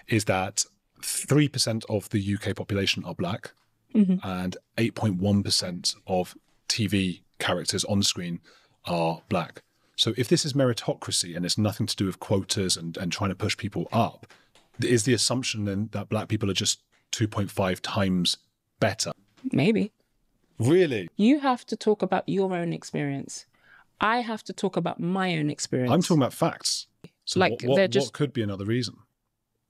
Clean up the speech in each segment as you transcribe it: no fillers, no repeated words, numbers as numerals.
is that 3% of the UK population are black, and 8.1% of TV characters on screen are black. So if this is meritocracy and it's nothing to do with quotas and trying to push people up, is the assumption then that black people are just 2.5 times better? Maybe. Really? You have to talk about your own experience. I have to talk about my own experience. I'm talking about facts. So like what could be another reason?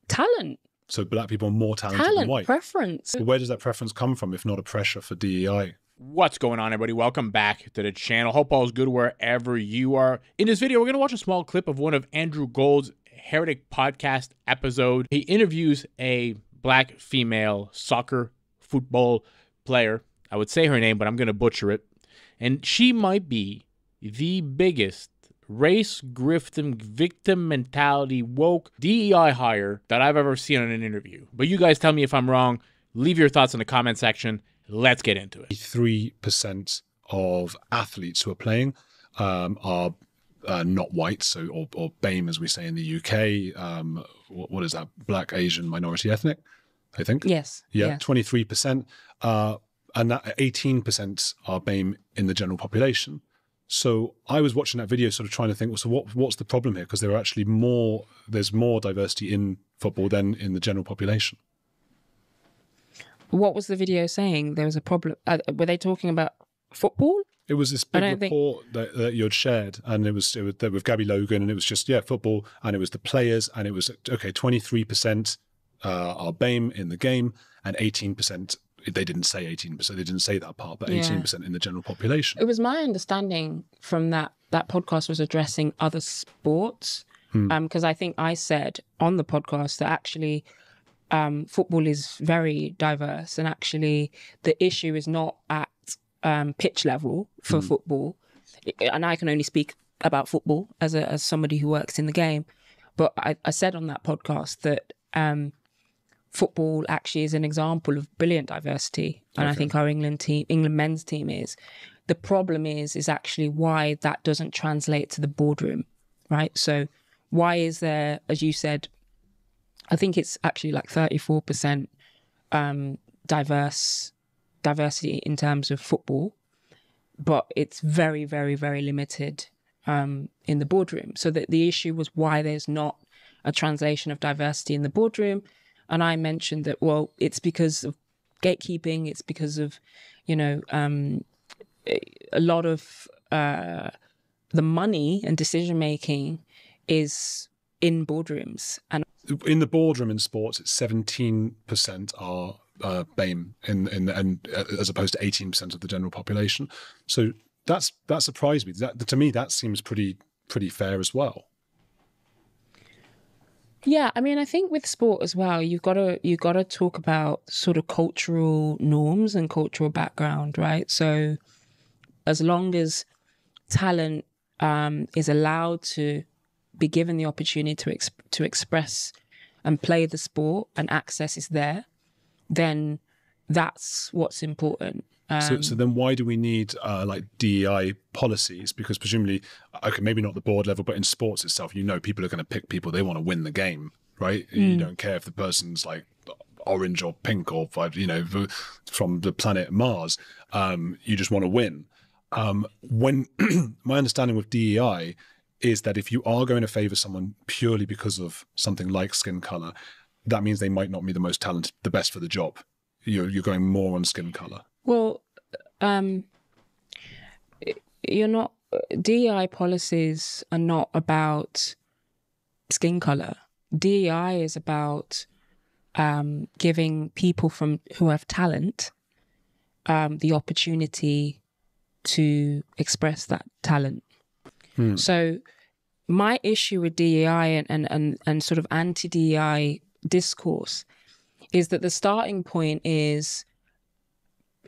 Talent. So black people are more talented than white. Preference. But where does that preference come from if not a pressure for DEI? What's going on, everybody? Welcome back to the channel. Hope all is good wherever you are. In this video, we're going to watch a small clip of one of Andrew Gold's Heretic podcast episode. He interviews a black female soccer football player. I would say her name, but I'm going to butcher it. And she might be the biggest race grifting, victim mentality, woke DEI hire that I've ever seen in an interview. But you guys tell me if I'm wrong. Leave your thoughts in the comment section. Let's get into it. 3% of athletes who are playing are not white, so or BAME as we say in the UK. What is that? Black, Asian, minority ethnic, I think. Yes. Yeah, yes. 23%. And that 18% are BAME in the general population. So I was watching that video sort of trying to think, well, so what's the problem here? Because there are actually there's more diversity in football than in the general population. What was the video saying? There was a problem. Were they talking about football? It was this big report that you had shared, and it was with Gabby Logan, and it was just, football, and it was the players, and it was, 23% are BAME in the game, and 18%, they didn't say 18%, they didn't say that part, but 18% in the general population. It was my understanding from that podcast was addressing other sports, because I think I said on the podcast that actually football is very diverse, and actually the issue is not at pitch level for football, and I can only speak about football as somebody who works in the game, but I said on that podcast that football actually is an example of brilliant diversity, and I think our England men's team is. The problem is actually why that doesn't translate to the boardroom, right? So why is there, as you said, I think it's actually like 34% diversity in terms of football, but it's very, very, very limited in the boardroom. So that the issue was why there's not a translation of diversity in the boardroom. And I mentioned that, well, it's because of gatekeeping. It's because of, a lot of the money and decision making is in boardrooms. And in the boardroom in sports, it's 17% are BAME, and as opposed to 18% of the general population. So that surprised me. To me, that seems pretty fair as well. Yeah, I mean, I think with sport as well, you've got to talk about sort of cultural norms and cultural background, right? So as long as talent is allowed to be given the opportunity to express and play the sport, and access is there, then that's what's important. So then why do we need like DEI policies? Because presumably, okay, maybe not the board level, but in sports itself, people are going to pick people, they want to win the game, right? You don't care if the person's like orange or pink or, from the planet Mars. You just want to win. When my understanding with DEI is that if you are going to favor someone purely because of something like skin color, that means they might not be the most talented, the best for the job. You're going more on skin color. Well, you're not. DEI policies are not about skin color. DEI is about giving people who have talent the opportunity to express that talent. So my issue with DEI and sort of anti-DEI discourse is that the starting point is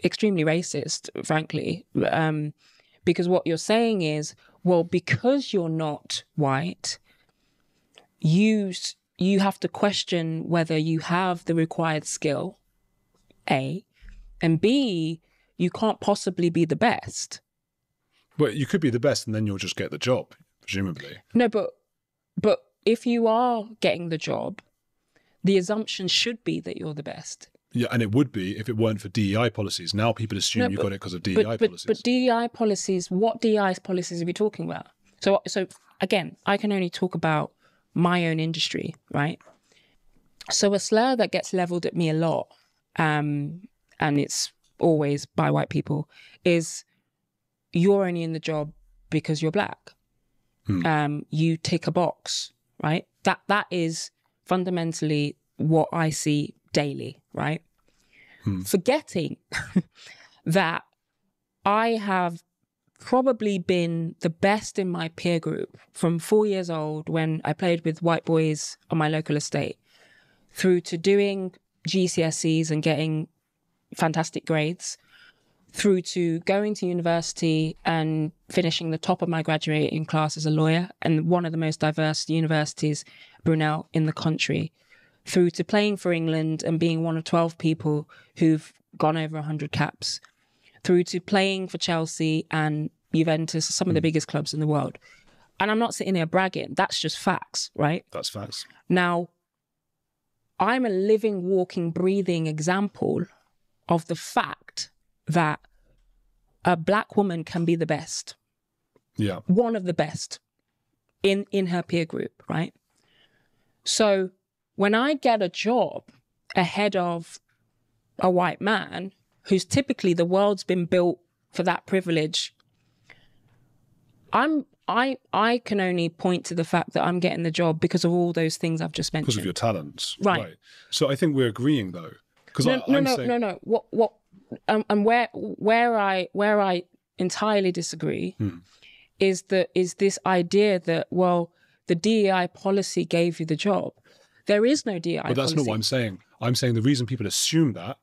extremely racist, frankly, because what you're saying is, well, because you're not white, you have to question whether you have the required skill, A, and B, you can't possibly be the best. Well, you could be the best and then you'll just get the job, presumably. No, but if you are getting the job, the assumption should be that you're the best. Yeah, and it would be if it weren't for DEI policies. Now people assume you got it because of DEI policies. But DEI policies, what DEI policies are we talking about? So again, I can only talk about my own industry, right? So a slur that gets leveled at me a lot, and it's always by white people, is you're only in the job because you're black. You tick a box, right? That is fundamentally what I see daily, right? Forgetting that I have probably been the best in my peer group from 4 years old when I played with white boys on my local estate through to doing GCSEs and getting fantastic grades, through to going to university and finishing the top of my graduating class as a lawyer and one of the most diverse universities, Brunel, in the country, through to playing for England and being one of 12 people who've gone over 100 caps, through to playing for Chelsea and Juventus, some of the biggest clubs in the world. And I'm not sitting here bragging. That's just facts, right? That's facts. Now, I'm a living, walking, breathing example of the fact that a black woman can be the best. Yeah. One of the best in her peer group, right? So when I get a job ahead of a white man who's typically the world's been built for that privilege, I can only point to the fact that I'm getting the job because of all those things I've just mentioned. Because of your talents. Right. So I think we're agreeing though. No. What and where I entirely disagree is this idea that, well, the DEI policy gave you the job. There is no DEI policy. But that's not what I'm saying. I'm saying the reason people assume that,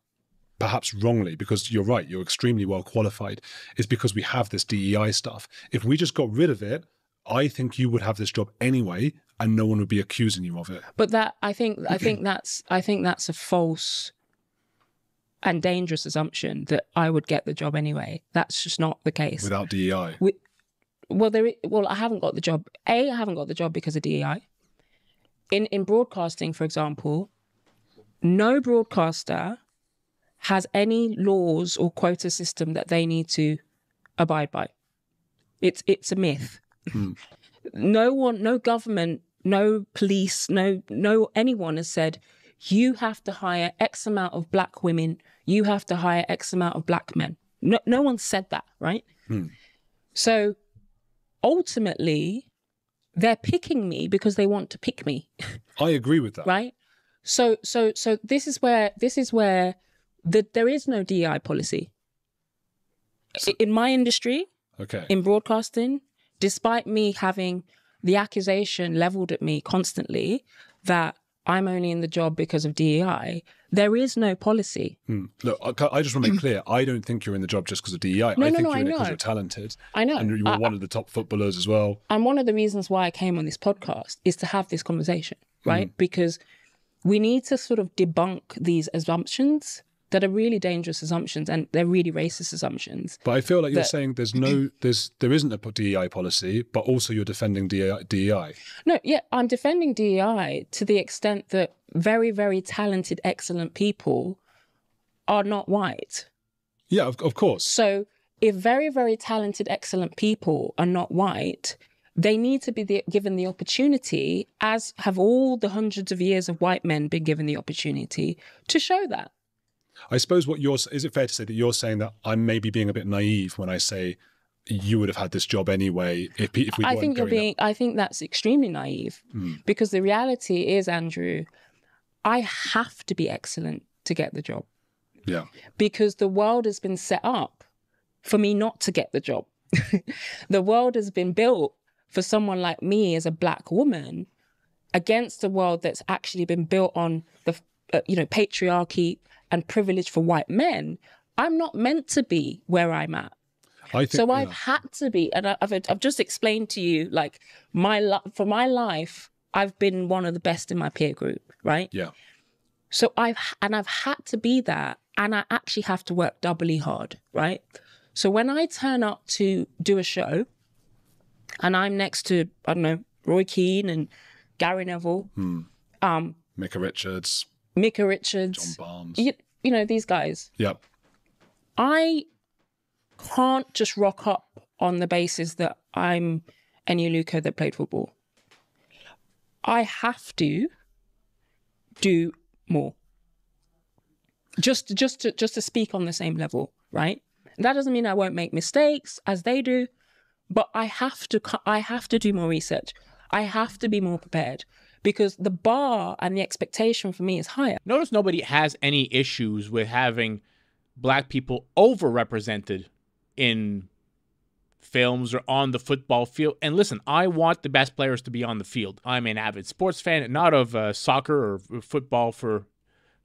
perhaps wrongly, because you're right, you're extremely well qualified, is because we have this DEI stuff. If we just got rid of it, I think you would have this job anyway, and no one would be accusing you of it. But I think that's a false and dangerous assumption that I would get the job anyway. That's just not the case. Without DEI. I haven't got the job. I haven't got the job because of DEI. In broadcasting, for example, no broadcaster has any laws or quota system that they need to abide by. It's a myth. No government, no police, no anyone has said you have to hire X amount of black women, you have to hire X amount of black men. No one said that, right? So ultimately, they're picking me because they want to pick me. I agree with that. Right? So this is where there is no DEI policy. In my industry, in broadcasting, despite me having the accusation leveled at me constantly that I'm only in the job because of DEI, there is no policy. Look, I just want to make clear, I don't think you're in the job just because of DEI. I think you're in it because you're talented. I know. And you're one of the top footballers as well. And one of the reasons why I came on this podcast is to have this conversation, right? Because we need to sort of debunk these assumptions that are really dangerous assumptions, and they're really racist assumptions. But I feel like you're saying there isn't a DEI policy, but also you're defending DEI. No, yeah, I'm defending DEI to the extent that very, very talented, excellent people are not white. Yeah, of course. So if very, very talented, excellent people are not white, they need to be given the opportunity, as have all the hundreds of years of white men been given the opportunity, to show that. I suppose is it fair to say that you're saying that I'm maybe being a bit naive when I say you would have had this job anyway if we weren't going up? I think that's extremely naive because the reality is, Andrew, I have to be excellent to get the job. Yeah. Because the world has been set up for me not to get the job. The world has been built for someone like me as a black woman against a world that's actually been built on the patriarchy and privilege for white men. I'm not meant to be where I'm at. I've had to be, and I've just explained to you, like, for my life, I've been one of the best in my peer group, right? Yeah. So I've had to be that, and I actually have to work doubly hard, right? So when I turn up to do a show, and I'm next to, I don't know, Roy Keane and Gary Neville, Micah Richards, John Barnes. You know, these guys. Yep. I can't just rock up on the basis that I'm Enyoluka that played football. I have to do more. Just to speak on the same level, right? That doesn't mean I won't make mistakes as they do, but I have to do more research. I have to be more prepared because the bar and the expectation for me is higher. Notice nobody has any issues with having Black people overrepresented in films or on the football field. And listen, I want the best players to be on the field. I'm an avid sports fan, not of soccer or football for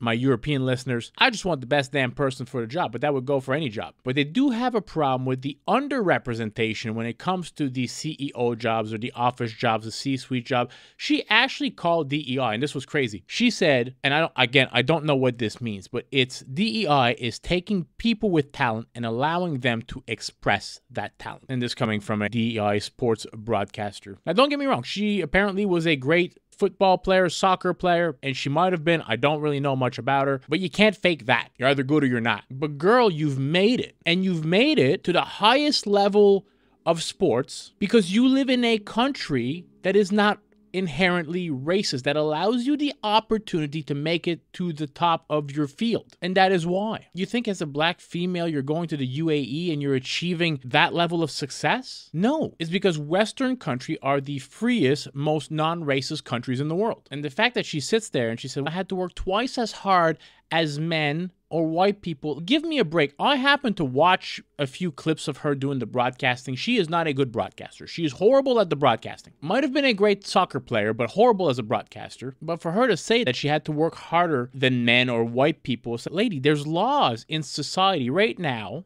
my European listeners. I just want the best damn person for the job, but that would go for any job. But they do have a problem with the underrepresentation when it comes to the CEO jobs or the office jobs, the C-suite job. She actually called DEI, and this was crazy. She said, and I don't know what this means, but it's DEI is taking people with talent and allowing them to express that talent. And this coming from a DEI sports broadcaster. Now, don't get me wrong. She apparently was a great football player, soccer player, and she might have been. I don't really know much about her, but you can't fake that. You're either good or you're not. But girl, you've made it. And you've made it to the highest level of sports because you live in a country that is not inherently racist, that allows you the opportunity to make it to the top of your field. And that is why. You think as a Black female, you're going to the UAE and you're achieving that level of success? No. It's because Western countries are the freest, most non-racist countries in the world. And the fact that she sits there and she said, I had to work twice as hard as men or white people. Give me a break. I happen to watch a few clips of her doing the broadcasting. She is not a good broadcaster. She is horrible at the broadcasting. Might have been a great soccer player, but horrible as a broadcaster. But for her to say that she had to work harder than men or white people, so, lady, there's laws in society right now,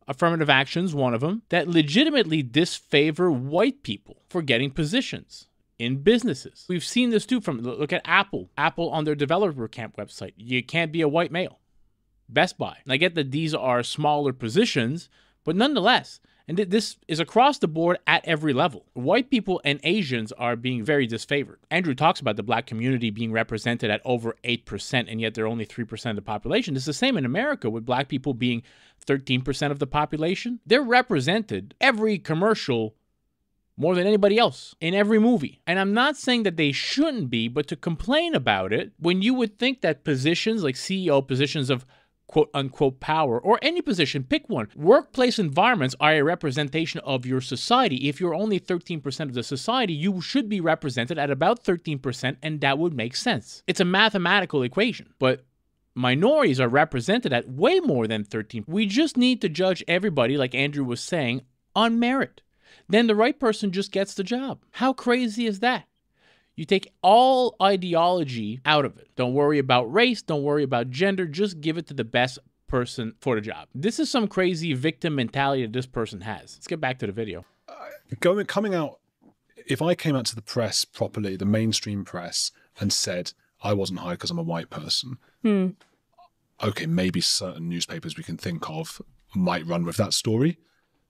affirmative action's one of them, that legitimately disfavor white people for getting positions in businesses. We've seen this too look at Apple. Apple on their developer camp website. You can't be a white male. Best Buy. And I get that these are smaller positions, but nonetheless, and this is across the board at every level. White people and Asians are being very disfavored. Andrew talks about the Black community being represented at over 8%, and yet they're only 3% of the population. It's the same in America with Black people being 13% of the population. They're represented every commercial more than anybody else in every movie. And I'm not saying that they shouldn't be, but to complain about it when you would think that positions like CEO positions of quote-unquote power, or any position, pick one. Workplace environments are a representation of your society. If you're only 13% of the society, you should be represented at about 13%, and that would make sense. It's a mathematical equation, but minorities are represented at way more than 13%. We just need to judge everybody, like Andrew was saying, on merit. Then the right person just gets the job. How crazy is that? You take all ideology out of it. Don't worry about race. Don't worry about gender. Just give it to the best person for the job. This is some crazy victim mentality that this person has. Let's get back to the video. Coming out, if I came out to the press properly, the mainstream press, and said I wasn't hired because I'm a white person, okay, maybe certain newspapers we can think of might run with that story,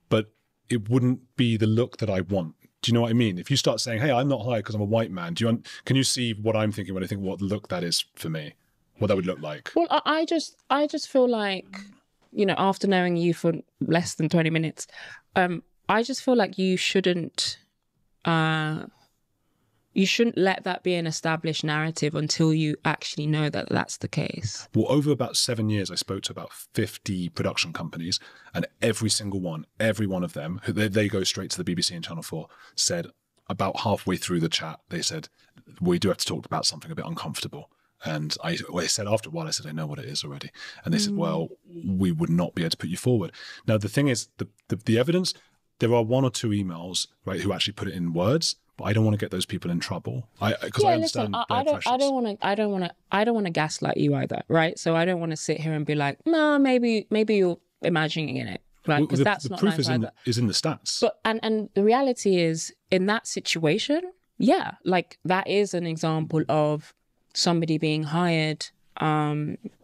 but it wouldn't be the look that I want. Do you know what I mean? If you start saying, hey, I'm not hired because I'm a white man, can you see what I'm thinking when I think what look that is for me? What that would look like? Well, I just feel like, you know, after knowing you for less than 20 minutes, I just feel like you shouldn't let that be an established narrative until you actually know that that's the case. Well, over about 7 years, I spoke to about 50 production companies, and every one of them, they go straight to the BBC and Channel 4, said about halfway through the chat, they said, we do have to talk about something a bit uncomfortable. And I said after a while, I said, I know what it is already. And they said, well, we would not be able to put you forward. Now, the thing is, the evidence, there are one or two emails, right, who actually put it in words, but I don't want to get those people in trouble. Because I understand their pressures. I don't want to gaslight you either, right? So I don't want to sit here and be like, no, maybe you're imagining it, right? Because that's not nice either. The proof is in the stats. But and the reality is, in that situation, yeah, like that is an example of somebody being hired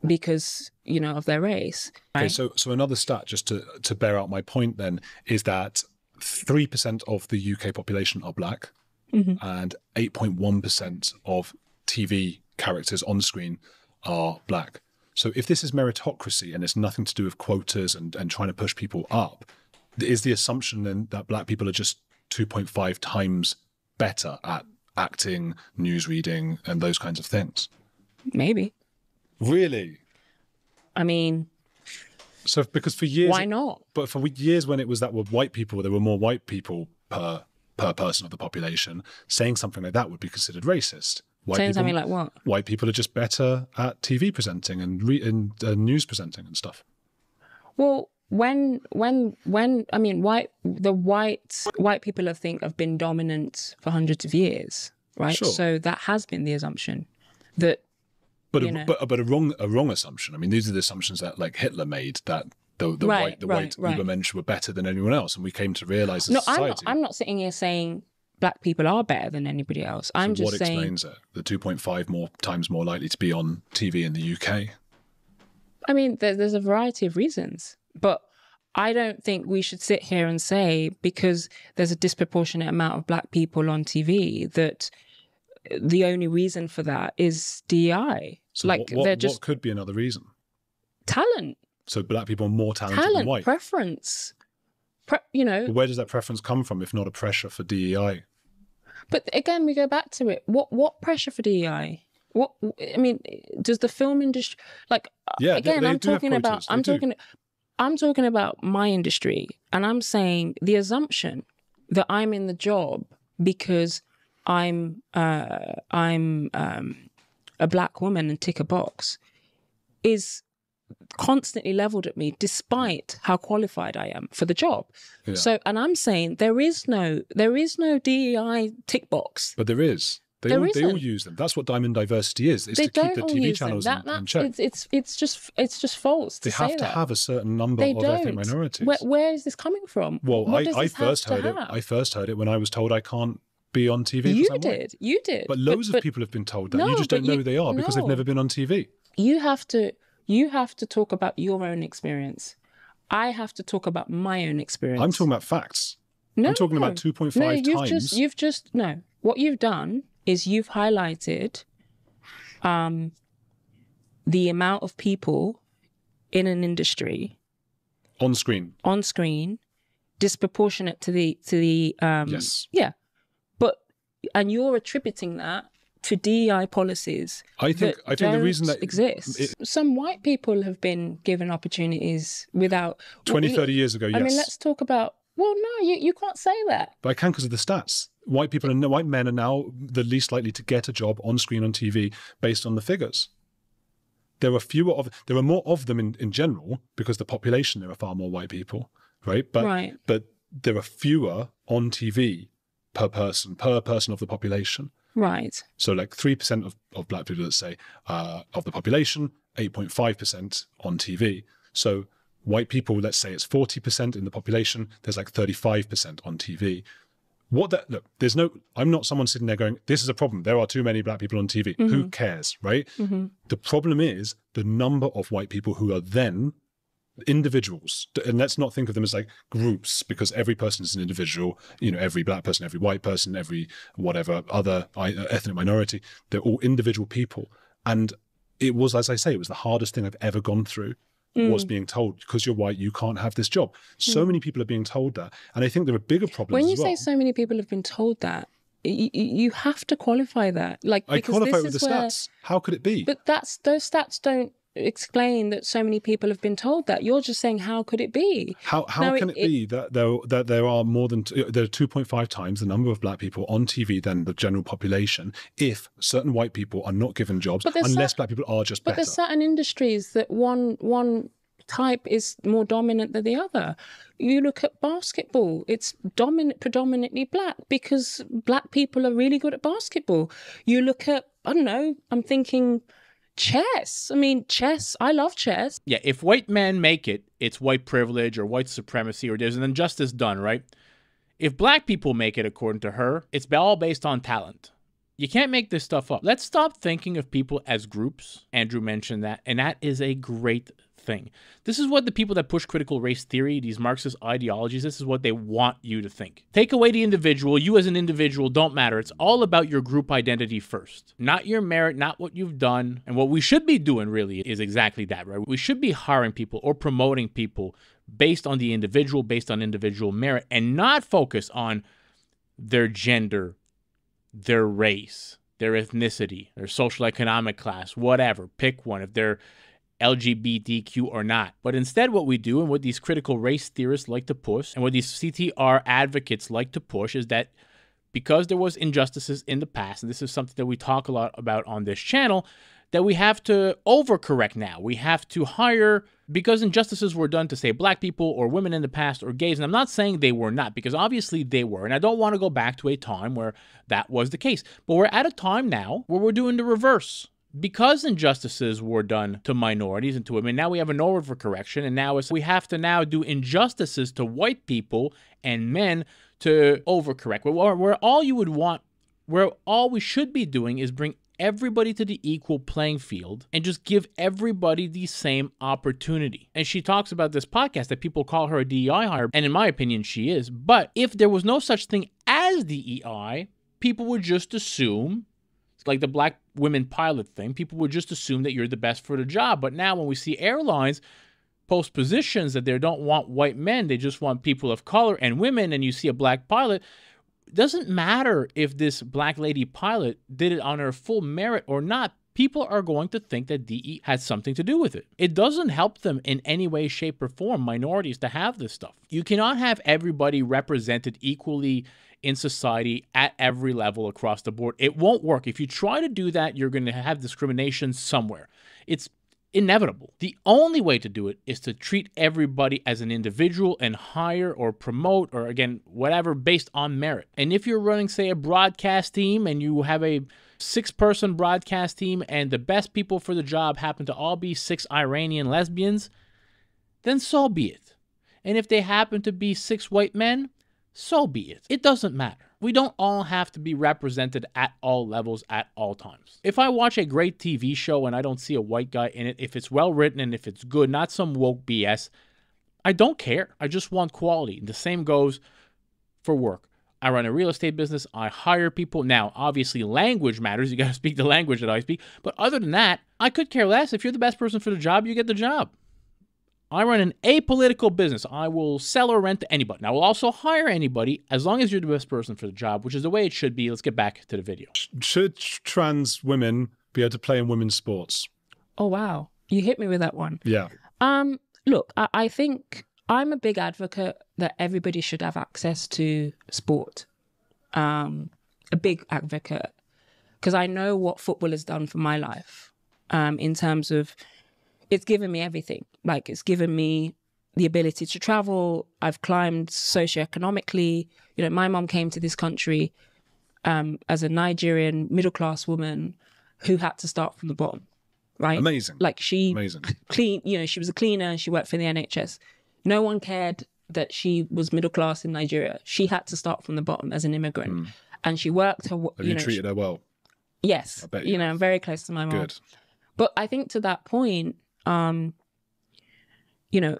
because, you know, of their race. Right? Okay, so another stat, just to bear out my point then, is that 3% of the UK population are Black, and 8.1% of TV characters on screen are black. So if this is meritocracy and it's nothing to do with quotas and trying to push people up, is the assumption then that black people are just 2.5 times better at acting, newsreading, and those kinds of things? Maybe. Really? I mean, so because for years, why not? But for years, when it was that were white people, there were more white people per person of the population. Saying something like that would be considered racist. Saying something like what? White people are just better at TV presenting and news presenting and stuff. Well, when I mean, white people have been dominant for hundreds of years, right? Sure. So that has been the assumption that. But a wrong assumption. I mean, these are the assumptions that like Hitler made, that the white Übermensch were better than anyone else, and we came to realize as society. I'm not sitting here saying black people are better than anybody else. I'm just saying. What explains it? The 2.5 times more likely to be on TV in the UK. I mean, there's a variety of reasons, but I don't think we should sit here and say because there's a disproportionate amount of black people on TV that the only reason for that is DEI. So like what could be another reason? Talent. So black people are more talented than white. Preference. But where does that preference come from if not a pressure for DEI? But again, we go back to it. What pressure for DEI? What, I mean, does the film industry again? I'm talking about my industry, and I'm saying the assumption that I'm in the job because I'm a black woman and tick a box is constantly leveled at me despite how qualified I am for the job. Yeah. So, and I'm saying there is no DEI tick box. But there is. They all use them. That's what diamond diversity is. It's to keep the TV channels in check. It's just false. They have to have a certain number of ethnic minorities. Where is this coming from? Well, I first heard it when I was told I can't be on TV. You did. But loads of people have been told that. You just don't know who they are because they've never been on TV. You have to talk about your own experience. I have to talk about my own experience. I'm talking about facts. I'm talking about 2.5 times. What you've done is you've highlighted the amount of people in an industry on screen disproportionate to the yes. Yeah. And you're attributing that to DEI policies. I think the reason that exists. Some white people have been given opportunities without 30 years ago. Yes. I mean, let's talk about. Well, no, you can't say that. But I can because of the stats. White men are now the least likely to get a job on screen on TV based on the figures. There are more of them in general because the population there are far more white people, right? But there are fewer on TV per person of the population. Right. So like 3% of black people, let's say, of the population, 8.5% on TV. So white people, let's say it's 40% in the population, there's like 35% on TV. I'm not someone sitting there going, this is a problem. There are too many black people on TV. Mm-hmm. Who cares, right? Mm-hmm. The problem is the number of white people who are then individuals, and let's not think of them as like groups because every person is an individual. Every black person, every white person, every whatever other ethnic minority, they're all individual people. And it was, as I say, it was the hardest thing I've ever gone through. Was being told, because you're white, you can't have this job. So many people are being told that. And I think there are bigger problems when you as well. say so many people have been told that, you have to qualify that. I qualify it with the stats. How could it be? But those stats don't explain that so many people have been told that. You're just saying, how could it be? How can it be that there are more than there are 2.5 times the number of black people on TV than the general population if certain white people are not given jobs unless black people are just better? But there's certain industries that one type is more dominant than the other. You look at basketball, it's predominantly black because black people are really good at basketball. You look at, I don't know, I'm thinking chess. I mean, chess, I love chess. Yeah, if white men make it, it's white privilege or white supremacy or there's an injustice done, right? If black people make it, according to her, it's all based on talent. You can't make this stuff up. Let's stop thinking of people as groups. Andrew mentioned that, and that is a great thing. This is what the people that push critical race theory, these Marxist ideologies, this is what they want you to think. Take away the individual. You as an individual don't matter. It's all about your group identity first. Not your merit, not what you've done. And what we should be doing really is exactly that, right? We should be hiring people or promoting people based on the individual, based on individual merit, and not focus on their gender, their race, their ethnicity, their social economic class, whatever. Pick one, if they're LGBTQ or not. But instead what we do, and what these critical race theorists like to push, and what these CTR advocates like to push, is that because there was injustices in the past, and this is something that we talk a lot about on this channel, that we have to overcorrect now. We have to hire, because injustices were done to, say, black people or women in the past or gays. And I'm not saying they were not, because obviously they were. And I don't want to go back to a time where that was the case. But we're at a time now where we're doing the reverse. Because injustices were done to minorities and to women, now we have an overcorrection. And now we have to now do injustices to white people and men to overcorrect. Where all you would want, where all we should be doing is bring everybody to the equal playing field and just give everybody the same opportunity. And she talks about this podcast that people call her a DEI hire, and in my opinion, she is. But if there was no such thing as DEI, people would just assume, it's like the black women pilot thing, people would just assume that you're the best for the job. But now when we see airlines post positions that they don't want white men, they just want people of color and women, and you see a black pilot, doesn't matter if this black lady pilot did it on her full merit or not. People are going to think that DE had something to do with it. It doesn't help them in any way, shape, or form, minorities, to have this stuff. You cannot have everybody represented equally in society at every level across the board. It won't work. If you try to do that, you're going to have discrimination somewhere. It's inevitable. The only way to do it is to treat everybody as an individual and hire or promote, or again, whatever, based on merit. And if you're running, say, a broadcast team and you have a 6-person broadcast team and the best people for the job happen to all be 6 Iranian lesbians, then so be it. And if they happen to be 6 white men, so be it. It doesn't matter. We don't all have to be represented at all levels at all times. If I watch a great TV show and I don't see a white guy in it, if it's well written and if it's good, not some woke BS, I don't care. I just want quality. The same goes for work. I run a real estate business. I hire people. Now, obviously, language matters. You got to speak the language that I speak. But other than that, I could care less. If you're the best person for the job, you get the job. I run an apolitical business. I will sell or rent to anybody. And I will also hire anybody as long as you're the best person for the job, which is the way it should be. Let's get back to the video. Should trans women be able to play in women's sports? Oh, wow. You hit me with that one. Yeah. Look, I think I'm a big advocate that everybody should have access to sport. A big advocate. Because I know what football has done for my life in terms of it's given me everything. Like, it's given me the ability to travel. I've climbed socioeconomically. You know, my mom came to this country as a Nigerian middle-class woman who had to start from the bottom, right? Amazing. Like, she Amazing. she was a cleaner and she worked for the NHS. No one cared that she was middle-class in Nigeria. She had to start from the bottom as an immigrant. And she worked her... Have you treated her well? Yes. I bet you know, I'm very close to my mom. Good. But I think to that point, you know,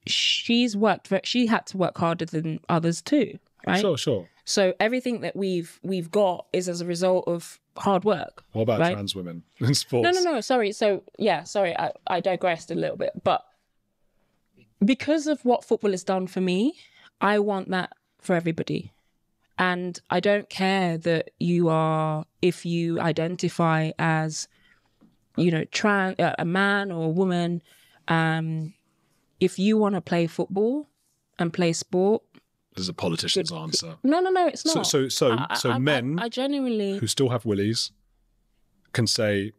she had to work harder than others too, right? Sure. So everything that we've got is as a result of hard work. What about trans women in sports? No, sorry. So, yeah, sorry, I digressed a little bit. But because of what football has done for me, I want that for everybody. And I don't care that if you identify as, you know, a man or a woman, if you want to play football and play sport. This is a politician's answer. No, it's not. So men I genuinely who still have willies can say,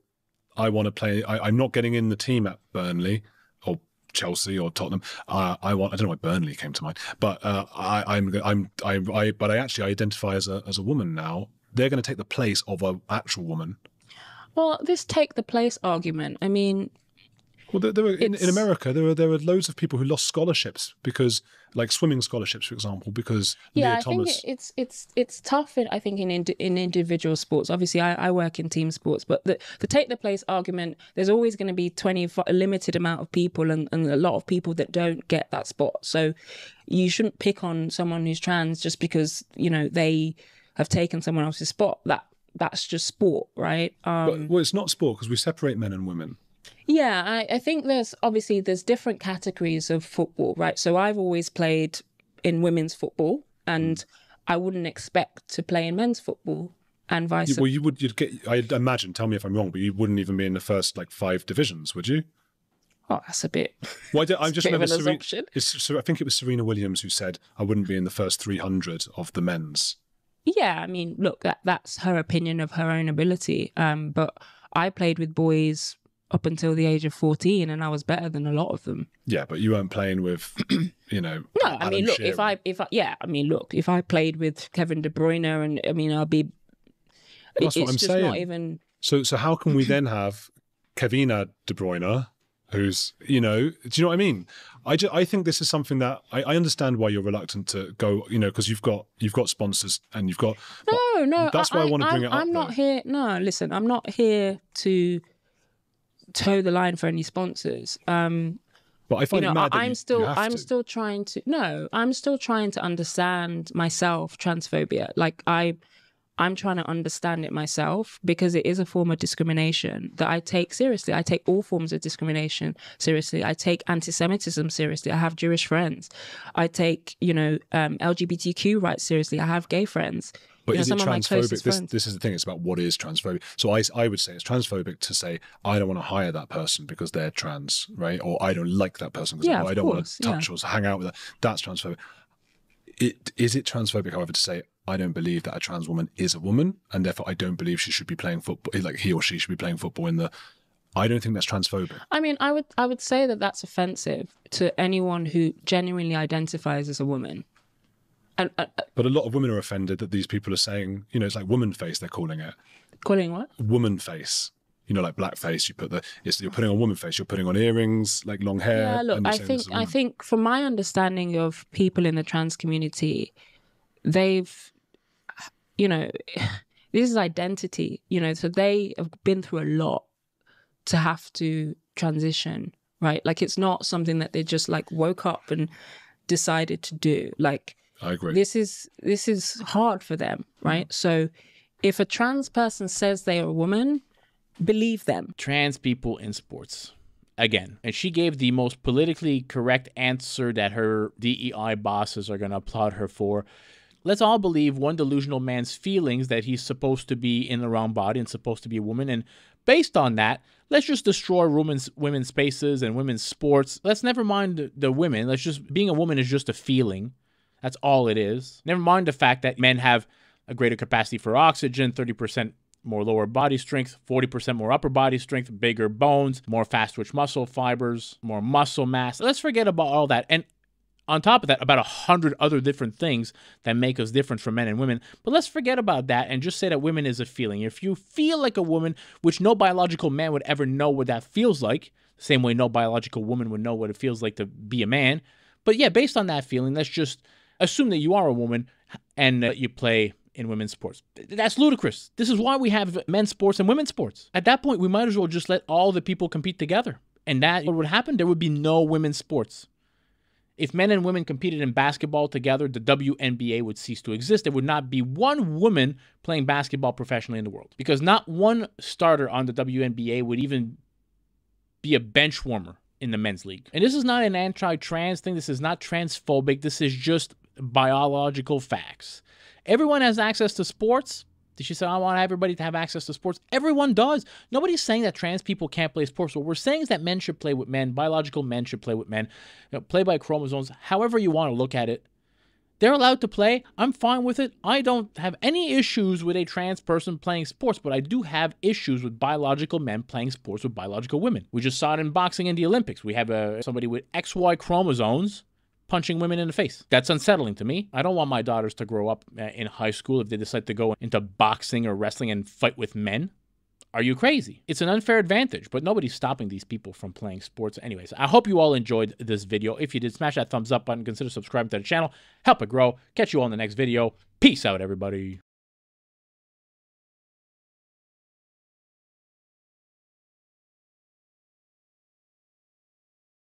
I want to play, I'm not getting in the team at Burnley or Chelsea or Tottenham. I don't know why Burnley came to mind, but but I actually identify as a woman now. They're going to take the place of an actual woman. Well, this take the place argument, I mean, Well, there were in America, there were loads of people who lost scholarships because, like swimming scholarships, for example, because Leah Thomas. Think it's tough. I think in individual sports. Obviously, I work in team sports, but the take the place argument, there's always going to be a limited amount of people, and a lot of people that don't get that spot. So you shouldn't pick on someone who's trans just because they have taken someone else's spot. That's just sport, right? Well, it's not sport because we separate men and women. Yeah, I think there's different categories of football, right? So I've always played in women's football, and I wouldn't expect to play in men's football, and vice versa. Well, you'd get. I imagine. Tell me if I'm wrong, but you wouldn't even be in the first 5 divisions, would you? Oh, that's a bit. Well, I just remember I I think it was Serena Williams who said I wouldn't be in the first 300 of the men's. Yeah, I mean, look, that's her opinion of her own ability. But I played with boys up until the age of 14, and I was better than a lot of them. Yeah, but you weren't playing with, No, I mean, look, if I played with Kevin De Bruyne, and I mean, I'll be. That's what I'm saying. Not even. So how can we then have Kevina De Bruyne, who's do you know what I mean? I think this is something that I understand why you're reluctant to go, because you've got sponsors and you've got. No. That's why I want to bring it up. I'm not here. No, listen, I'm not here to toe the line for any sponsors. But I find it mad that I'm still trying to understand myself transphobia. Like I'm trying to understand it myself, because it is a form of discrimination that I take seriously. I take all forms of discrimination seriously. I take anti-Semitism seriously. I have Jewish friends. I take LGBTQ rights seriously. I have gay friends. But is it transphobic? This is the thing. It's about what is transphobic. So I would say it's transphobic to say, I don't want to hire that person because they're trans, right? Or I don't like that person because I don't want to touch or hang out with that. That's transphobic. Is it transphobic, however, to say, I don't believe that a trans woman is a woman, and therefore I don't believe she should be playing football, like he or she should be playing football I don't think that's transphobic. I mean, I would say that that's offensive to anyone who genuinely identifies as a woman. But a lot of women are offended that these people are saying, it's like woman face, they're calling it. Calling what? Woman face. Like blackface, you're putting on woman face, you're putting on earrings, like long hair. Yeah, look, I think from my understanding of people in the trans community, they've, this is identity, so they have been through a lot to have to transition, right? Like, it's not something that they just woke up and decided to do. Like, I agree. This is hard for them, right? So if a trans person says they are a woman, believe them. Trans people in sports. Again, and she gave the most politically correct answer that her DEI bosses are going to applaud her for. Let's all believe one delusional man's feelings that he's supposed to be in the wrong body and supposed to be a woman. And based on that, let's just destroy women's spaces and women's sports. Let's never mind the women. Being a woman is just a feeling. That's all it is. Never mind the fact that men have a greater capacity for oxygen, 30% more lower body strength, 40% more upper body strength, bigger bones, more fast-twitch muscle fibers, more muscle mass. Let's forget about all that. And on top of that, about 100 other different things that make us different from men and women. But let's forget about that and just say that women is a feeling. If you feel like a woman, which no biological man would ever know what that feels like, the same way no biological woman would know what it feels like to be a man. But yeah, based on that feeling, let's just assume that you are a woman and you play in women's sports. That's ludicrous. This is why we have men's sports and women's sports. At that point, we might as well just let all the people compete together. And what would happen? There would be no women's sports. If men and women competed in basketball together, the WNBA would cease to exist. There would not be one woman playing basketball professionally in the world, because not one starter on the WNBA would even be a bench warmer in the men's league. And this is not an anti-trans thing. This is not transphobic. This is just biological facts. Everyone has access to sports. She said, I want everybody to have access to sports. Everyone does. Nobody's saying that trans people can't play sports. What we're saying is that men should play with men. Biological men should play with men. Play by chromosomes. However you want to look at it. They're allowed to play. I'm fine with it. I don't have any issues with a trans person playing sports, but I do have issues with biological men playing sports with biological women. We just saw it in boxing in the Olympics. We have somebody with XY chromosomes punching women in the face. That's unsettling to me. I don't want my daughters to grow up in high school if they decide to go into boxing or wrestling and fight with men. are you crazy? It's an unfair advantage, but nobody's stopping these people from playing sports anyways. I hope you all enjoyed this video. If you did, smash that thumbs up button. Consider subscribing to the channel. Help it grow. Catch you all in the next video. Peace out, everybody.